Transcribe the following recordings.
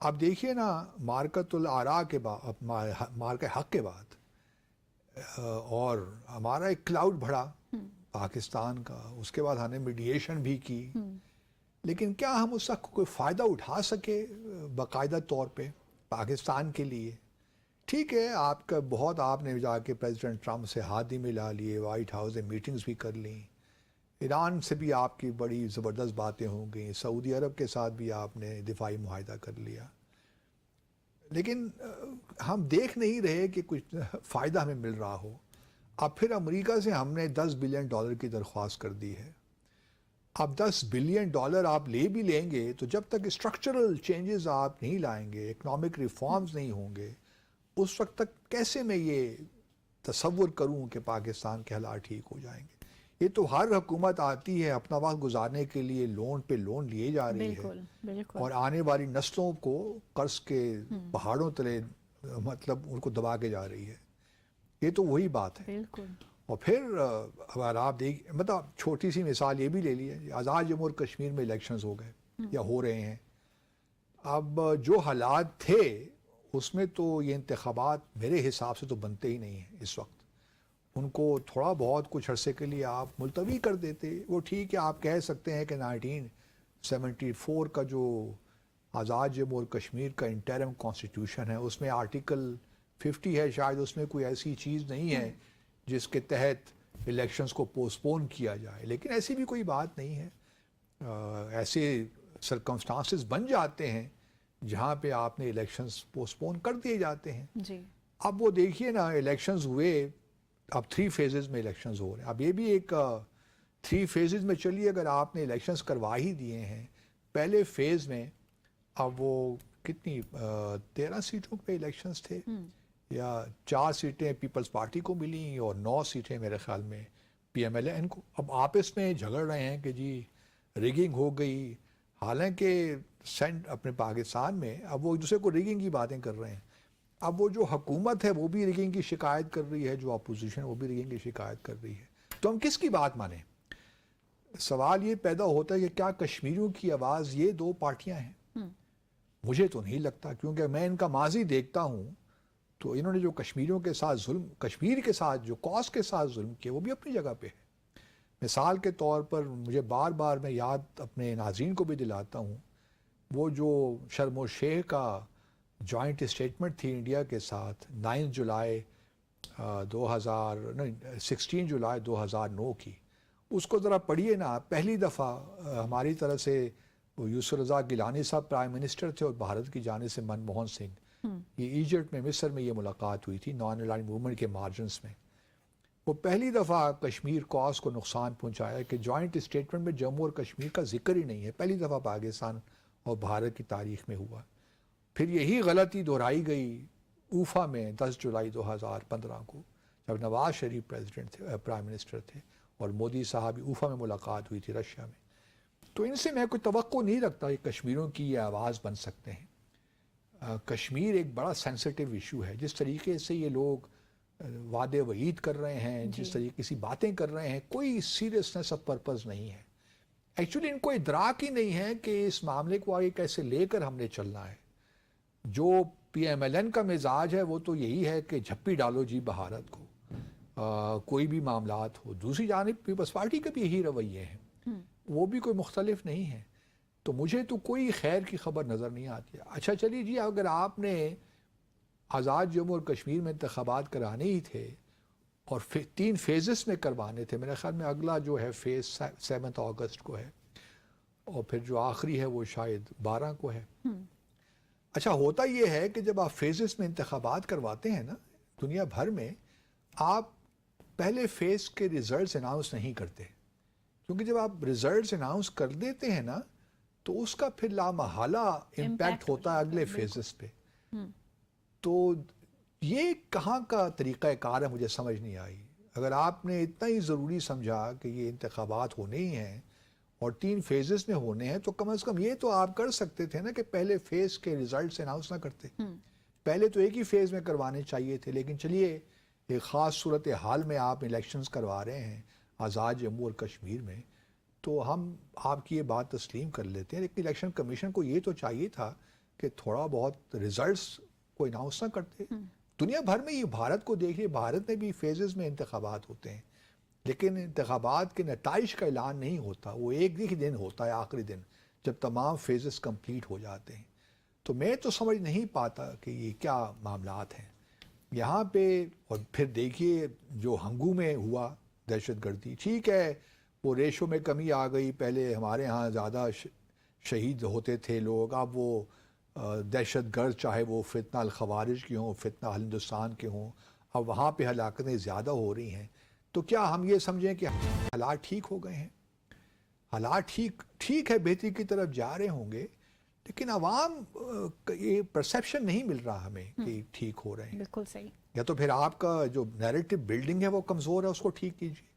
آپ دیکھیے نا مارکت الآراء کے بعد، مارکہ حق کے بعد اور ہمارا ایک کلاؤڈ بڑھا پاکستان کا، اس کے بعد ہم نے میڈیشن بھی کی، لیکن کیا ہم اس وقت کوئی فائدہ اٹھا سکے باقاعدہ طور پہ پاکستان کے لیے؟ ٹھیک ہے، آپ کا بہت، آپ نے جا کے پریزیڈنٹ ٹرمپ سے ہاتھ ہی ملا لیے، وائٹ ہاؤس میں میٹنگز بھی کر لیں، ایران سے بھی آپ کی بڑی زبردست باتیں ہو گئیں، سعودی عرب کے ساتھ بھی آپ نے دفاعی معاہدہ کر لیا، لیکن ہم دیکھ نہیں رہے کہ کچھ فائدہ ہمیں مل رہا ہو۔ اب پھر امریکہ سے ہم نے $10 بلین کی درخواست کر دی ہے۔ اب $10 بلین آپ لے بھی لیں گے تو جب تک اسٹرکچرل چینجز آپ نہیں لائیں گے، اکنامک ریفارمز نہیں ہوں گے، اس وقت تک کیسے میں یہ تصور کروں کہ پاکستان کے حالات ٹھیک ہو جائیں گے؟ یہ تو ہر حکومت آتی ہے اپنا وقت گزارنے کے لیے لون پہ لون لیے جا رہی ہے، بالکل اور آنے والی نسلوں کو قرض کے پہاڑوں تلے مطلب ان کو دبا کے جا رہی ہے۔ یہ تو وہی بات ہے۔ بالکل۔ اور پھر اگر آپ دیکھ، مطلب چھوٹی سی مثال یہ بھی لے لیے، آزاد جموں اور کشمیر میں الیکشنز ہو گئے یا ہو رہے ہیں، اب جو حالات تھے اس میں تو یہ انتخابات میرے حساب سے تو بنتے ہی نہیں ہیں اس وقت۔ ان کو تھوڑا بہت کچھ عرصے کے لیے آپ ملتوی کر دیتے، وہ ٹھیک ہے، آپ کہہ سکتے ہیں کہ 1974 کا جو آزاد جموں اور کشمیر کا انٹرم کانسٹیٹیوشن ہے اس میں آرٹیکل 50 ہے، شاید اس میں کوئی ایسی چیز نہیں ہے جس کے تحت الیکشنز کو پوسٹ پون کیا جائے، لیکن ایسی بھی کوئی بات نہیں ہے۔ ایسے سرکمسٹانسز بن جاتے ہیں جہاں پہ آپ نے الیکشنز پوسٹ پون کر دیے جاتے ہیں۔ جی۔ اب وہ دیکھیے نا، الیکشنز ہوئے، اب 3 فیزز میں الیکشنز ہو رہے ہیں۔ اب یہ بھی ایک 3 فیزز میں چلیے، اگر آپ نے الیکشنز کروا ہی دیے ہیں، پہلے فیز میں اب وہ کتنی 13 سیٹوں پہ الیکشنز تھے، یا 4 سیٹیں پیپلز پارٹی کو ملیں اور 9 سیٹیں میرے خیال میں پی ایم ایل این کو۔ اب آپس میں جھگڑ رہے ہیں کہ جی ریگنگ ہو گئی، حالانکہ اپنے پاکستان میں اب وہ ایک دوسرے کو ریگنگ کی باتیں کر رہے ہیں۔ اب وہ جو حکومت ہے وہ بھی ریگنگ کی شکایت کر رہی ہے، جو اپوزیشن وہ بھی ریگنگ کی شکایت کر رہی ہے، تو ہم کس کی بات مانیں؟ سوال یہ پیدا ہوتا ہے کہ کیا کشمیریوں کی آواز یہ 2 پارٹیاں ہیں؟ مجھے تو نہیں لگتا، کیونکہ میں ان کا ماضی دیکھتا ہوں تو انہوں نے جو کشمیریوں کے ساتھ ظلم، کشمیر کے ساتھ جو کاز کے ساتھ ظلم کیا، وہ بھی اپنی جگہ پہ ہے۔ مثال کے طور پر مجھے بار بار میں یاد اپنے ناظرین کو بھی دلاتا ہوں، وہ جو شرم و شیخ کا جوائنٹ اسٹیٹمنٹ تھی انڈیا کے ساتھ 9 جولائی 16 جولائی 2009 کی، اس کو ذرا پڑھیے نا۔ پہلی دفعہ ہماری طرف سے یوسف رضا گیلانی صاحب پرائم منسٹر تھے، اور بھارت کی جانب سے منموہن سنگھ، یہ ایجپٹ میں، مصر میں یہ ملاقات ہوئی تھی نان الائنڈ موومنٹ کے مارجنز میں۔ وہ پہلی دفعہ کشمیر کاز کو نقصان پہنچایا کہ جوائنٹ اسٹیٹمنٹ میں جموں اور کشمیر کا ذکر ہی نہیں ہے، پہلی دفعہ پاکستان اور بھارت کی تاریخ میں ہوا۔ پھر یہی غلطی دہرائی گئی اوفا میں 10 جولائی 2015 کو، جب نواز شریف پریزیڈنٹ تھے، پرائم منسٹر تھے، اور مودی صاحب اوفا میں ملاقات ہوئی تھی رشیا میں۔ تو ان سے میں کوئی توقع نہیں رکھتا کہ کشمیریوں کی یہ آواز بن سکتے ہیں۔ کشمیر ایک بڑا سینسٹیو ایشو ہے، جس طریقے سے یہ لوگ وعدے وعید کر رہے ہیں، جس طریقے سے باتیں کر رہے ہیں، کوئی سیریسنس آف پرپز نہیں ہے۔ ایکچولی ان کو ادراک ہی نہیں ہے کہ اس معاملے کو آگے کیسے لے کر ہم نے چلنا ہے۔ جو پی ایم ایل این کا مزاج ہے وہ تو یہی ہے کہ جھپی ڈالو جی بھارت کو، کوئی بھی معاملات ہو۔ دوسری جانب پیپلز پارٹی کے بھی یہی رویے ہیں، وہ بھی کوئی مختلف نہیں ہے۔ تو مجھے تو کوئی خیر کی خبر نظر نہیں آتی ہے۔ اچھا چلیے جی، اگر آپ نے آزاد جموں اور کشمیر میں انتخابات کرانے ہی تھے اور 3 فیزز میں کروانے تھے، میرے خیال میں اگلا جو ہے فیز 7 اگست کو ہے، اور پھر جو آخری ہے وہ شاید 12 کو ہے۔ اچھا ہوتا یہ ہے کہ جب آپ فیزز میں انتخابات کرواتے ہیں نا دنیا بھر میں، آپ پہلے فیز کے ریزلٹس اناؤنس نہیں کرتے، کیونکہ جب آپ ریزلٹس اناؤنس کر دیتے ہیں نا تو اس کا پھر لامحالہ امپیکٹ ہوتا ہے اگلے فیزز پہ۔ تو یہ کہاں کا طریقہ کار ہے، مجھے سمجھ نہیں آئی۔ اگر آپ نے اتنا ہی ضروری سمجھا کہ یہ انتخابات ہونے ہی ہیں اور 3 فیزز میں ہونے ہیں، تو کم از کم یہ تو آپ کر سکتے تھے نا کہ پہلے فیز کے ریزلٹس اناؤنس نہ کرتے، پہلے تو ایک ہی فیز میں کروانے چاہیے تھے۔ لیکن چلیے، ایک خاص صورتحال میں آپ الیکشنز کروا رہے ہیں آزاد جموں اور کشمیر میں، تو ہم آپ کی یہ بات تسلیم کر لیتے ہیں، لیکن الیکشن کمیشن کو یہ تو چاہیے تھا کہ تھوڑا بہت رزلٹس کو اناؤنس نہ کرتے. دنیا بھر میں یہ بھارت کو دیکھیے, بھارت میں بھی فیزز میں انتخابات ہوتے ہیں, لیکن انتخابات کے نتائج کا اعلان نہیں ہوتا, وہ ایک ہی دن ہوتا ہے, آخری دن, جب تمام فیزز کمپلیٹ ہو جاتے ہیں. تو میں تو سمجھ نہیں پاتا کہ یہ کیا معاملات ہیں یہاں پہ. اور پھر دیکھیے جو ہنگو میں ہوا دہشت گردی, ٹھیک ہے وہ ریشو میں کمی آ گئی, پہلے ہمارے ہاں زیادہ شہید ہوتے تھے لوگ, اب وہ دہشت گرد چاہے وہ فتنہ الخوارج کے ہوں, فتنہ ہندوستان کے ہوں, اب وہاں پہ ہلاکتیں زیادہ ہو رہی ہیں. تو کیا ہم یہ سمجھیں کہ حالات ٹھیک ہو گئے ہیں؟ حالات ٹھیک ہے, بہتری کی طرف جا رہے ہوں گے, لیکن عوام یہ پرسیپشن نہیں مل رہا ہمیں کہ ٹھیک ہو رہے ہیں. بالکل صحیح. یا تو پھر آپ کا جو نیریٹو بلڈنگ ہے وہ کمزور ہے, اس کو ٹھیک کیجیے,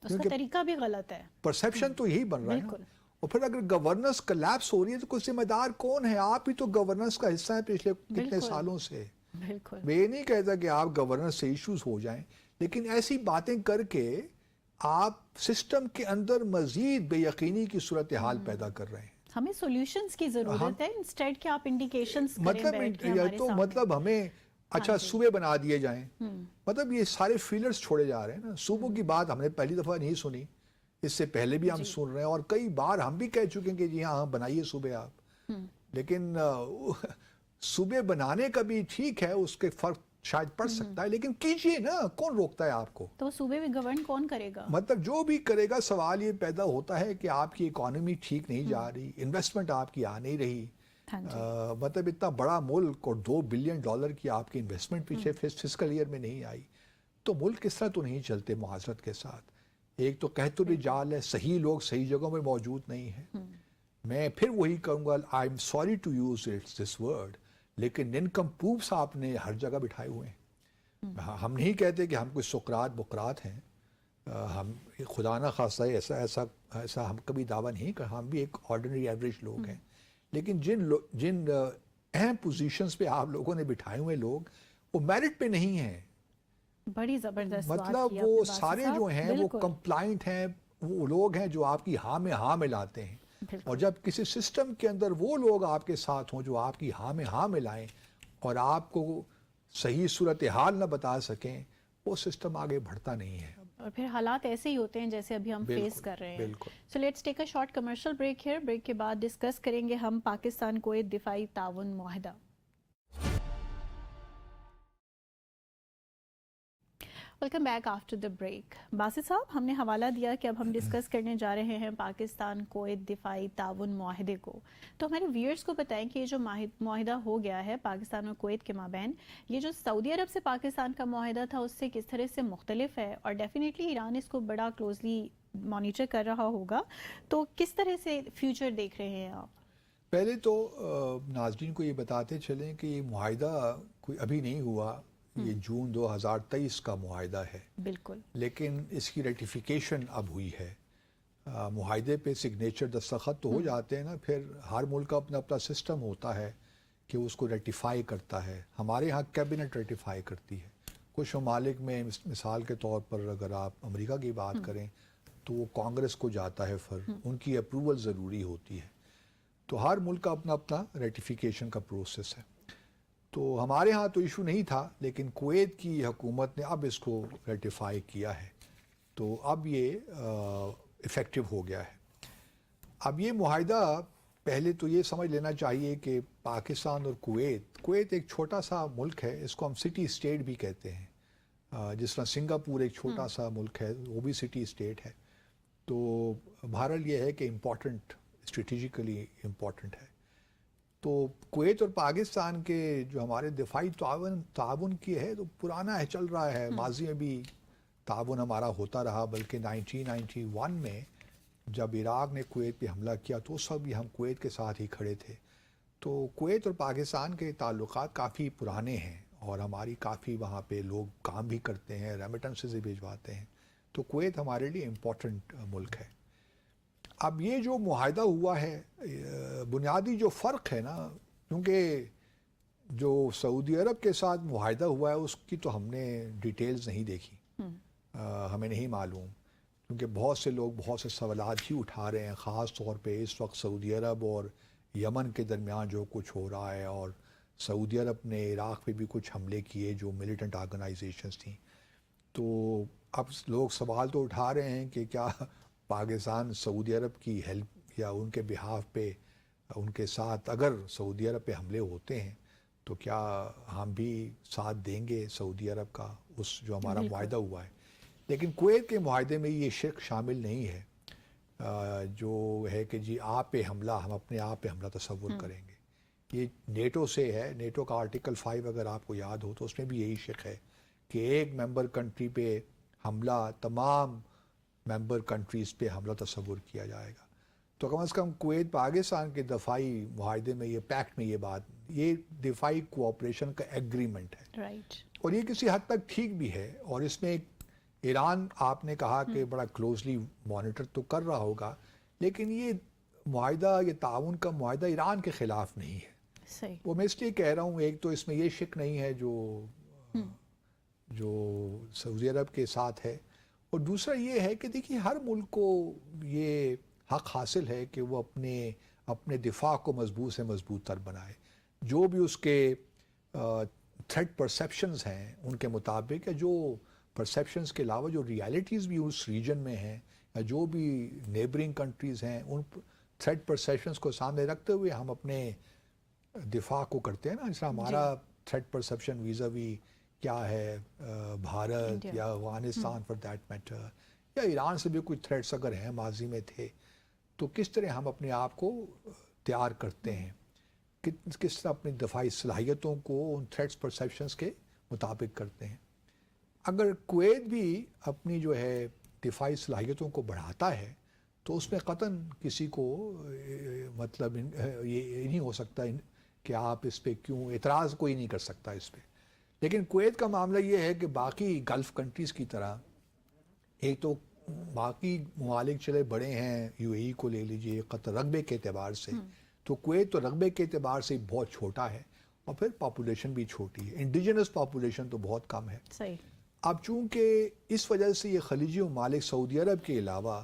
اس کا طریقہ بھی غلط ہے. پرسیپشن تو یہی بن رہا ہے نا. بالکل. اور پھر اگر گورننس کلیپس ہو رہی ہے تو کوئی ذمہ دار کون ہے؟ آپ ہی تو گورننس کا حصہ ہیں پچھلے کتنے سالوں سے. بالکل. میں یہ نہیں کہتا کہ آپ گورننس سے ایشوز ہو جائیں, لیکن ایسی باتیں کر کے آپ سسٹم کے اندر مزید بے یقینی کی صورتحال پیدا کر رہے ہیں. ہمیں سولوشنز کی ضرورت ہے, انسٹیڈ کہ آپ انڈیکیشنز کریں بیٹھ کے مطلب ہمارے تو سامنے. مطلب ہمیں اچھا صوبے بنا دیے جائیں, مطلب یہ سارے فیلرز چھوڑے جا رہے ہیں نا. صوبوں کی بات ہم نے پہلی دفعہ نہیں سنی, اس سے پہلے بھی ہم سن رہے ہیں, اور کئی بار ہم بھی کہہ چکے ہیں کہ جی ہاں بنائیے صوبے آپ, لیکن صوبے بنانے کا بھی ٹھیک ہے, اس کے فرق شاید پڑ سکتا ہے, لیکن کیجئے نا, کون روکتا ہے آپ کو؟ تو صوبے میں گورن کون کرے گا؟ مطلب جو بھی کرے گا, سوال یہ پیدا ہوتا ہے کہ آپ کی اکانومی ٹھیک نہیں جا رہی, انویسٹمنٹ آپ کی آ نہیں رہی. مطلب اتنا بڑا ملک اور $2 بلین کی آپ کی انویسٹمنٹ پیچھے فسکل ایئر میں نہیں آئی, تو ملک اس طرح تو نہیں چلتے معذرت کے ساتھ. ایک تو کہت الرجال ہے, صحیح لوگ صحیح جگہوں میں موجود نہیں ہیں. میں پھر وہی کہوں گا, I am sorry to use this word, لیکن ننکمپوپس آپ نے ہر جگہ بٹھائے ہوئے ہیں. ہم نہیں کہتے کہ ہم کوئی سقراط بقرات ہیں, ہم خدا نہ خواستہ ایسا ہم کبھی دعویٰ نہیں کر, ہم بھی ایک آرڈنری ایوریج لوگ ہیں, لیکن جن اہم پوزیشنز پہ آپ لوگوں نے بٹھائے ہوئے لوگ وہ میرٹ پہ نہیں ہیں. بڑی زبردست مطلب وہ سارے جو ہیں وہ کمپلائنٹ ہیں, وہ لوگ ہیں جو آپ کی ہاں میں ہاں ملاتے ہیں. اور جب کسی سسٹم کے اندر وہ لوگ آپ کے ساتھ ہوں جو آپ کی ہاں میں ہاں ملائیں اور آپ کو صحیح صورتحال نہ بتا سکیں, وہ سسٹم آگے بڑھتا نہیں ہے. اور پھر حالات ایسے ہی ہوتے ہیں جیسے ابھی ہم فیس کر رہے ہیں. So let's take a short commercial break here. Break کے بعد ڈسکس کریں گے ہم پاکستان کویت دفاعی تعاون معاہدہ. Welcome back after the break. Basit صاحب, ہم نے حوالہ دیا کہ اب ہم ڈسکس کرنے جا رہے ہیں پاکستان کویت دفاعی تعاون معاہدے کو. تو ہمارے ویئرز کو بتائیں کہ یہ جو معاہدہ ہو گیا ہے پاکستان اور کویت کے مابین, یہ جو سعودی عرب سے پاکستان کا معاہدہ تھا اس سے کس طرح سے مختلف ہے, اور ڈیفینیٹلی ایران اس کو بڑا کلوزلی مانیٹر کر رہا ہوگا, تو کس طرح سے فیوچر دیکھ رہے ہیں آپ؟ پہلے تو ناظرین کو یہ بتاتے چلیں کہ یہ معاہدہ کوئی ابھی نہیں ہوا, یہ جون 2023 کا معاہدہ ہے. بالکل. لیکن اس کی ریٹیفیکیشن اب ہوئی ہے. معاہدے پہ سگنیچر دستخط تو ہو جاتے ہیں نا, پھر ہر ملک کا اپنا اپنا سسٹم ہوتا ہے کہ اس کو ریٹیفائی کرتا ہے. ہمارے ہاں کیبنٹ ریٹیفائی کرتی ہے. کچھ ممالک میں مثال کے طور پر اگر آپ امریکہ کی بات کریں تو وہ کانگریس کو جاتا ہے, پھر ان کی اپروول ضروری ہوتی ہے. تو ہر ملک کا اپنا اپنا ریٹیفیکیشن کا پروسیس ہے. تو ہمارے ہاں تو ایشو نہیں تھا, لیکن کویت کی حکومت نے اب اس کو ریٹیفائی کیا ہے, تو اب یہ افیکٹو ہو گیا ہے. اب یہ معاہدہ پہلے تو یہ سمجھ لینا چاہیے کہ پاکستان اور کویت ایک چھوٹا سا ملک ہے, اس کو ہم سٹی اسٹیٹ بھی کہتے ہیں. جس طرح سنگاپور ایک چھوٹا سا ملک ہے, وہ بھی سٹی اسٹیٹ ہے. تو بہرحال یہ ہے کہ امپورٹنٹ, اسٹریٹجیکلی امپورٹنٹ ہے. تو کویت اور پاکستان کے جو ہمارے دفاعی تعاون کی ہے تو پرانا ہے, چل رہا ہے. ماضی میں بھی تعاون ہمارا ہوتا رہا, بلکہ 1991 میں جب عراق نے کویت پہ حملہ کیا تو اس وقت بھی ہم کویت کے ساتھ ہی کھڑے تھے. تو کویت اور پاکستان کے تعلقات کافی پرانے ہیں, اور ہماری کافی وہاں پہ لوگ کام بھی کرتے ہیں, ریمیٹنسز بھیجواتے ہیں. تو کویت ہمارے لیے امپورٹنٹ ملک ہے. اب یہ جو معاہدہ ہوا ہے, بنیادی جو فرق ہے نا, کیونکہ جو سعودی عرب کے ساتھ معاہدہ ہوا ہے اس کی تو ہم نے ڈیٹیلز نہیں دیکھی, ہمیں نہیں معلوم, کیونکہ بہت سے لوگ بہت سے سوالات ہی اٹھا رہے ہیں, خاص طور پہ اس وقت سعودی عرب اور یمن کے درمیان جو کچھ ہو رہا ہے، اور سعودی عرب نے عراق پہ بھی کچھ حملے کیے جو ملیٹنٹ آرگنائزیشنز تھیں، تو اب لوگ سوال تو اٹھا رہے ہیں کہ کیا پاکستان سعودی عرب کی ہیلپ یا ان کے بہاف پہ ان کے ساتھ، اگر سعودی عرب پہ حملے ہوتے ہیں تو کیا ہم بھی ساتھ دیں گے سعودی عرب کا اس جو ہمارا معاہدہ ہوا ہے. لیکن کویت کے معاہدے میں یہ شرک شامل نہیں ہے جو ہے کہ جی آپ پہ حملہ، ہم اپنے آپ پہ حملہ تصور کریں گے. یہ نیٹو سے ہے، نیٹو کا آرٹیکل 5 اگر آپ کو یاد ہو تو اس میں بھی یہی شرک ہے کہ ایک ممبر کنٹری پہ حملہ تمام ممبر کنٹریز پہ حملہ تصور کیا جائے گا. تو کم از کم کویت پاکستان کے دفاعی معاہدے میں، یہ پیکٹ میں، یہ بات، یہ دفاعی کوآپریشن کا ایگریمنٹ ہے، رائٹ. اور یہ کسی حد تک ٹھیک بھی ہے. اور اس میں ایران آپ نے کہا کہ بڑا کلوزلی مانیٹر تو کر رہا ہوگا، لیکن یہ معاہدہ، یہ تعاون کا معاہدہ ایران کے خلاف نہیں ہے. صحیح. وہ میں اس لیے کہہ رہا ہوں، ایک تو اس میں یہ شک نہیں ہے جو سعودی عرب کے ساتھ ہے، اور دوسرا یہ ہے کہ دیکھیے ہر ملک کو یہ حق حاصل ہے کہ وہ اپنے دفاع کو مضبوط سے مضبوط تر بنائے. جو بھی اس کے تھریٹ پرسیپشنز ہیں ان کے مطابق، یا جو پرسیپشنز کے علاوہ جو ریالٹیز بھی اس ریجن میں ہیں، یا جو بھی نیبرنگ کنٹریز ہیں، ان تھریٹ پرسیپشنز کو سامنے رکھتے ہوئے ہم اپنے دفاع کو کرتے ہیں نا. جس طرح ہمارا تھریٹ پرسیپشن ویزاوی کیا ہے بھارت یا افغانستان فار دیٹ میٹر، یا ایران سے بھی کچھ تھریٹس اگر ہیں ماضی میں تھے، تو کس طرح ہم اپنے آپ کو تیار کرتے ہیں، کس طرح اپنی دفاعی صلاحیتوں کو ان تھریٹس پرسیپشنز کے مطابق کرتے ہیں. اگر کویت بھی اپنی جو ہے دفاعی صلاحیتوں کو بڑھاتا ہے تو اس میں قطعاً کسی کو مطلب یہ نہیں ہو سکتا کہ آپ اس پہ کیوں اعتراض کوئی نہیں کر سکتا اس پہ. لیکن کویت کا معاملہ یہ ہے کہ باقی گلف کنٹریز کی طرح، ایک تو باقی ممالک چلے بڑے ہیں، یو اے ای کو لے لیجئے، قطر رقبے کے اعتبار سے، تو کویت تو رقبے کے اعتبار سے بہت چھوٹا ہے، اور پھر پاپولیشن بھی چھوٹی ہے، انڈیجنس پاپولیشن تو بہت کم ہے. صحیح. اب چونکہ اس وجہ سے یہ خلیجی ممالک سعودی عرب کے علاوہ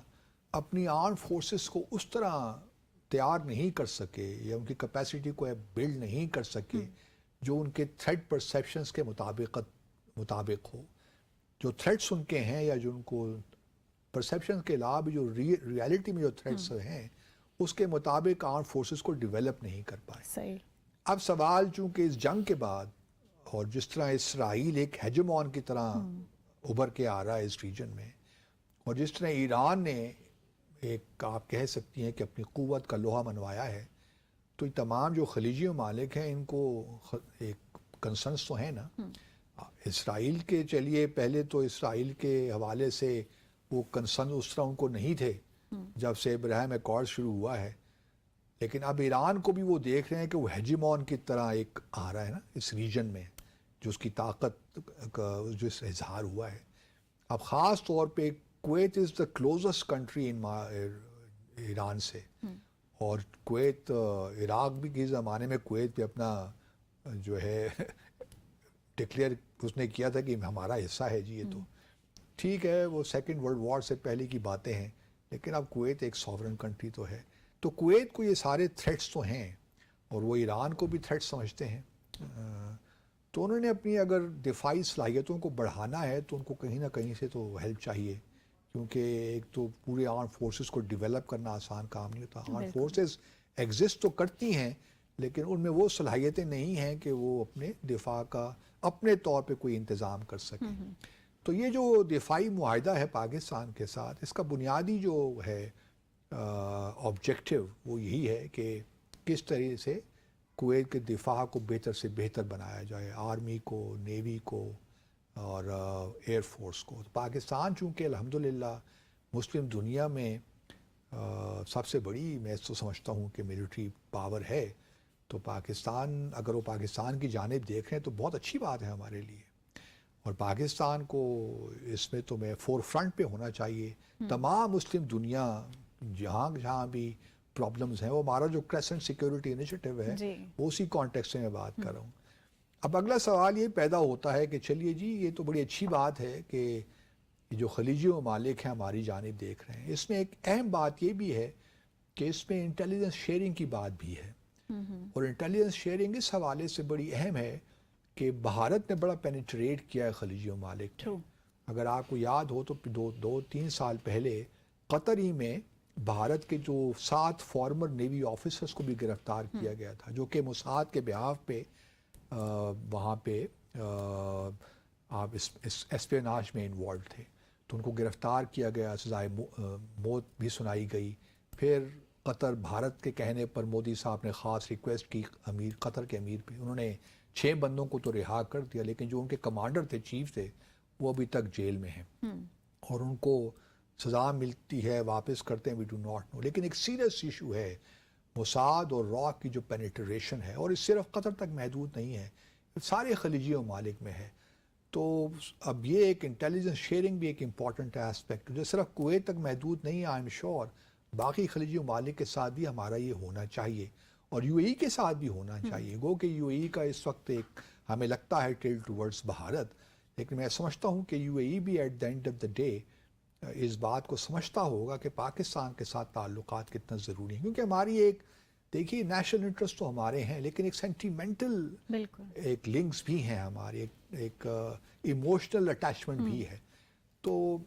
اپنی آرم فورسز کو اس طرح تیار نہیں کر سکے، یا ان کی کیپیسٹی کو بلڈ نہیں کر سکے جو ان کے تھریٹ پرسیپشنز کے مطابق ہو. جو تھریٹس ان کے ہیں، یا جو ان کو پرسیپشن کے علاوہ جو ریالٹی میں جو تھریٹس ہیں، اس کے مطابق آرم فورسز کو ڈیولپ نہیں کر پائے. صحیح. اب سوال چونکہ اس جنگ کے بعد، اور جس طرح اسرائیل ایک ہیجمون کی طرح ابھر کے آ رہا ہے اس ریجن میں، اور جس طرح ایران نے ایک آپ کہہ سکتی ہیں کہ اپنی قوت کا لوہا منوایا ہے، تو یہ تمام جو خلیجی ممالک ہیں ان کو ایک کنسرنس تو ہیں نا. اسرائیل کے چلیے پہلے تو اسرائیل کے حوالے سے وہ کنسرن اس طرح ان کو نہیں تھے جب سے ابراہیم ایکارڈ شروع ہوا ہے، لیکن اب ایران کو بھی وہ دیکھ رہے ہیں کہ وہ ہیجمون کی طرح ایک آ رہا ہے نا اس ریجن میں، جو اس کی طاقت کا جو اظہار ہوا ہے. اب خاص طور پہ Kuwait is the closest country in Iran سے، اور کویت عراق بھی کے زمانے میں کویت بھی اپنا جو ہے ڈکلیئر اس نے کیا تھا کہ ہمارا حصہ ہے جی. یہ تو ٹھیک ہے، وہ سیکنڈ ورلڈ وار سے پہلے کی باتیں ہیں، لیکن اب کویت ایک سوورن کنٹری تو ہے. تو کویت کو یہ سارے تھریٹس تو ہیں، اور وہ ایران کو بھی تھریٹ سمجھتے ہیں. تو انہوں نے اپنی اگر دفاعی صلاحیتوں کو بڑھانا ہے تو ان کو کہیں نہ کہیں سے تو ہیلپ چاہیے، کیونکہ ایک تو پورے آرم فورسز کو ڈیولپ کرنا آسان کام نہیں ہوتا. آرم فورسز ایگزسٹ تو کرتی ہیں، لیکن ان میں وہ صلاحیتیں نہیں ہیں کہ وہ اپنے دفاع کا اپنے طور پہ کوئی انتظام کر سکیں. تو یہ جو دفاعی معاہدہ ہے پاکستان کے ساتھ، اس کا بنیادی جو ہے آبجیکٹیو وہ یہی ہے کہ کس طرح سے کویت کے دفاع کو بہتر سے بہتر بنایا جائے، آرمی کو، نیوی کو، اور ایئر فورس کو. پاکستان چونکہ الحمدللہ مسلم دنیا میں سب سے بڑی میں تو سمجھتا ہوں کہ ملٹری پاور ہے، تو پاکستان اگر وہ پاکستان کی جانب دیکھ رہے ہیں تو بہت اچھی بات ہے ہمارے لیے. اور پاکستان کو اس میں تو میں فور فرنٹ پہ ہونا چاہیے. تمام مسلم دنیا جہاں بھی پرابلمز ہیں، وہ ہمارا جو کریسنٹ سیکیورٹی انیشیٹو ہے وہ اسی کانٹیکسٹ سے میں بات کر رہا ہوں. اب اگلا سوال یہ پیدا ہوتا ہے کہ چلیے جی یہ تو بڑی اچھی بات ہے کہ جو خلیجی ممالک ہیں ہماری جانب دیکھ رہے ہیں. اس میں ایک اہم بات یہ بھی ہے کہ اس میں انٹیلیجنس شیئرنگ کی بات بھی ہے. اور انٹیلیجنس شیئرنگ اس حوالے سے بڑی اہم ہے کہ بھارت نے بڑا پینیٹریٹ کیا ہے خلیجی ممالک میں. اگر آپ کو یاد ہو تو 2-3 سال پہلے قطر ہی میں بھارت کے جو 7 فارمر نیوی آفیسرز کو بھی گرفتار کیا گیا تھا جو کہ موساد کے بہاف پہ وہاں پہ آپ اسپیناج میں انوالو تھے. تو ان کو گرفتار کیا گیا, سزائے موت بھی سنائی گئی. پھر قطر بھارت کے کہنے پر مودی صاحب نے خاص ریکویسٹ کی قطر کے امیر پہ, انہوں نے 6 بندوں کو تو رہا کر دیا, لیکن جو ان کے کمانڈر تھے, چیف تھے, وہ ابھی تک جیل میں ہیں اور ان کو سزا ملتی ہے, واپس کرتے ہیں, وی ڈو ناٹ نو. لیکن ایک سیریس ایشو ہے موساد اور را کی جو پینیٹریشن ہے, اور اس صرف قطر تک محدود نہیں ہے, سارے خلیجی ممالک میں ہے. تو اب یہ ایک انٹیلیجنس شیئرنگ بھی ایک امپورٹنٹ ایسپیکٹ جو صرف کویت تک محدود نہیں ہے. آئی ایم شیور باقی خلیجی ممالک کے ساتھ بھی ہمارا یہ ہونا چاہیے, اور یو اے ای کے ساتھ بھی ہونا چاہیے. گو کہ یو اے ای کا اس وقت ایک ہمیں لگتا ہے ٹل ٹورڈز بھارت, لیکن میں سمجھتا ہوں کہ یو اے ای بھی at the end of the day اس بات کو سمجھتا ہوگا کہ پاکستان کے ساتھ تعلقات کتنا ضروری ہیں, کیونکہ ہماری ایک دیکھیے نیشنل انٹرسٹ تو ہمارے ہیں, لیکن ایک سینٹیمنٹل ایک لنکس بھی ہیں ہمارے, ایک ایموشنل اٹیچمنٹ بھی ہے. تو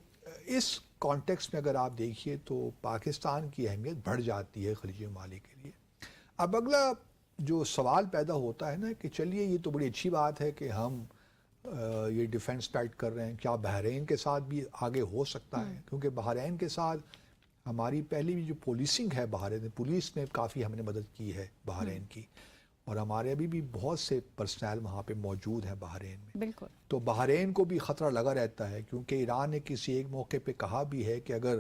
اس کانٹیکس میں اگر آپ دیکھیے تو پاکستان کی اہمیت بڑھ جاتی ہے خلیجی ممالک کے لیے. اب اگلا جو سوال پیدا ہوتا ہے نا کہ چلیے یہ تو بڑی اچھی بات ہے کہ ہم یہ ڈیفنس پیکٹ کر رہے ہیں, کیا بحرین کے ساتھ بھی آگے ہو سکتا ہے؟ کیونکہ بحرین کے ساتھ ہماری پہلی بھی جو پولیسنگ ہے بحرین, پولیس میں کافی ہم نے مدد کی ہے بحرین کی, اور ہمارے ابھی بھی بہت سے پرسنل وہاں پہ موجود ہیں بحرین میں. بالکل. تو بحرین کو بھی خطرہ لگا رہتا ہے, کیونکہ ایران نے کسی ایک موقع پہ کہا بھی ہے کہ اگر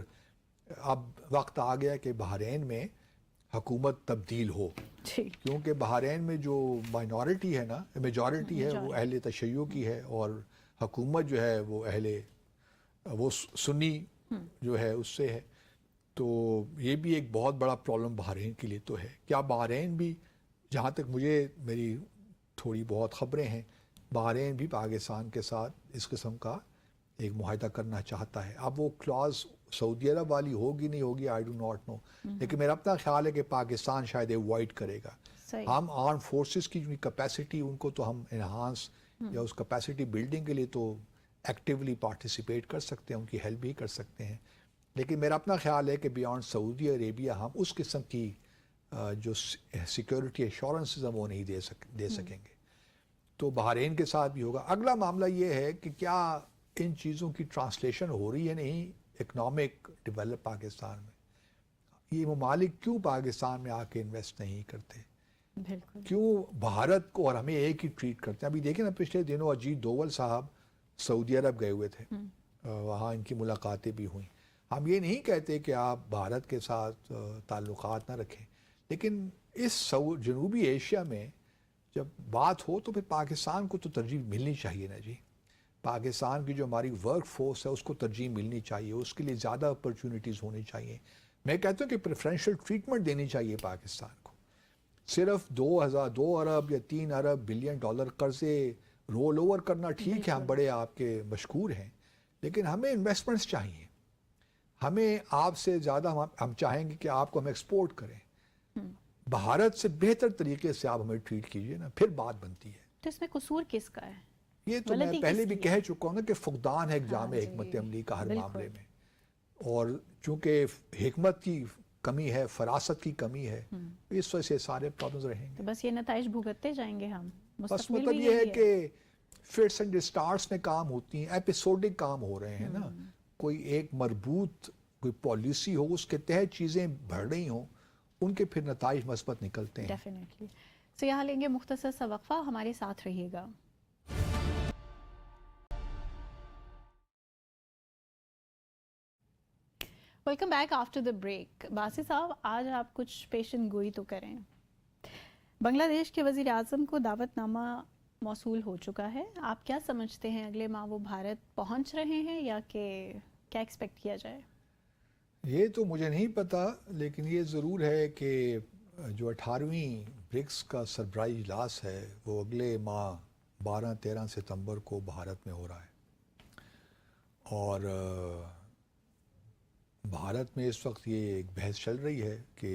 اب وقت آ گیا کہ بحرین میں حکومت تبدیل ہو, کیونکہ بحرین میں جو مائنورٹی ہے نا, میجورٹی ہے وہ اہل تشیع کی ہے, اور حکومت جو ہے وہ سنی جو ہے اس سے ہے. تو یہ بھی ایک بہت بڑا پرابلم بحرین کے لیے تو ہے. کیا بحرین بھی, جہاں تک مجھے میری تھوڑی بہت خبریں ہیں, بحرین بھی پاکستان کے ساتھ اس قسم کا ایک معاہدہ کرنا چاہتا ہے. اب وہ کلاز سعودی عرب والی ہوگی نہیں ہوگی, آئی ڈو ناٹ نو, لیکن میرا اپنا خیال ہے کہ پاکستان شاید اوائڈ کرے گا. ہم آرم فورسز کی جو کیپیسٹی ان کو تو ہم انہانس یا اس کیپیسٹی بلڈنگ کے لیے تو ایکٹیولی پارٹیسپیٹ کر سکتے ہیں, ان کی ہیلپ بھی کر سکتے ہیں, لیکن میرا اپنا خیال ہے کہ بیانڈ سعودی عربیہ ہم اس قسم کی جو سیکیورٹی ایشورنسز ہیں وہ نہیں دے سکیں گے. تو بحرین کے ساتھ بھی ہوگا. اگلا معاملہ یہ ہے کہ کیا ان چیزوں کی ٹرانسلیشن ہو رہی ہے نہیں اکنامک ڈیولپ پاکستان میں, یہ ممالک کیوں پاکستان میں آ کے انویسٹ نہیں کرتے, کیوں بھارت کو اور ہمیں ایک ہی ٹریٹ کرتے ہیں. ابھی دیکھیں نا پچھلے دنوں اجیت دوول صاحب سعودی عرب گئے ہوئے تھے, وہاں ان کی ملاقاتیں بھی ہوئیں. ہم یہ نہیں کہتے کہ آپ بھارت کے ساتھ تعلقات نہ رکھیں, لیکن اس جنوبی ایشیا میں جب بات ہو تو پھر پاکستان کو تو ترجیح ملنی چاہیے نا جی. پاکستان کی جو ہماری ورک فورس ہے اس کو ترجیح ملنی چاہیے, اس کے لیے زیادہ اپرچونیٹیز ہونی چاہیے. میں کہتا ہوں کہ پریفرینشل ٹریٹمنٹ دینی چاہیے پاکستان کو. صرف 2 ارب یا 3 ارب بلین ڈالر قرضے رول اوور کرنا ٹھیک ہے, ہم بڑے آپ کے مشکور ہیں, لیکن ہمیں انویسٹمنٹس چاہیے. ہمیں آپ سے زیادہ ہم چاہیں گے کہ آپ کو ہم ایکسپورٹ کریں. بھارت سے بہتر طریقے سے آپ ہمیں ٹریٹ کیجئے نا, پھر بات بنتی ہے. تو اس میں قصور کس کا ہے؟ یہ تو میں پہلے بھی کہہ چکا ہوں نا کہ فقدان ہے جامع حکمت عملی کا ہر معاملے میں, اور چونکہ حکمت کی کمی ہے, فراست کی کمی ہے, اس وجہ سے سارے پرابلمز رہیں گے. تو بس یہ نتائج بھگتتے جائیں گے ہم. بس مطلب یہ ہے کہ فٹس اینڈ اسٹارٹس میں کام ہوتی ہیں, ایپیسوڈک کام ہو رہے ہیں نا, کوئی ایک مربوط کوئی پالیسی ہو, اس کے تحت چیزیں بڑھ رہی ہوں, ان کے پھر نتائج مثبت نکلتے ہیں. ڈیفینیٹلی. سو یہاں لیں گے مختصر سا وقفہ, ہمارے ساتھ رہیے گا. Welcome back after the break. Basit صاحب, آج آپ کچھ پیشن گوئی تو کریں. بنگلہ دیش کے وزیر اعظم کو دعوت نامہ موصول ہو چکا ہے. آپ کیا سمجھتے ہیں اگلے ماہ وہ بھارت پہنچ رہے ہیں یا کہ کیا ایکسپیکٹ کیا جائے؟ یہ تو مجھے نہیں پتا, لیکن یہ ضرور ہے کہ جو 18ویں برکس کا سربراہی اجلاس ہے وہ اگلے ماہ 12-13 ستمبر کو بھارت میں ہو رہا ہے. اور بھارت میں اس وقت یہ ایک بحث چل رہی ہے کہ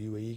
UAE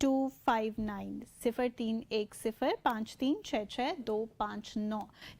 03105366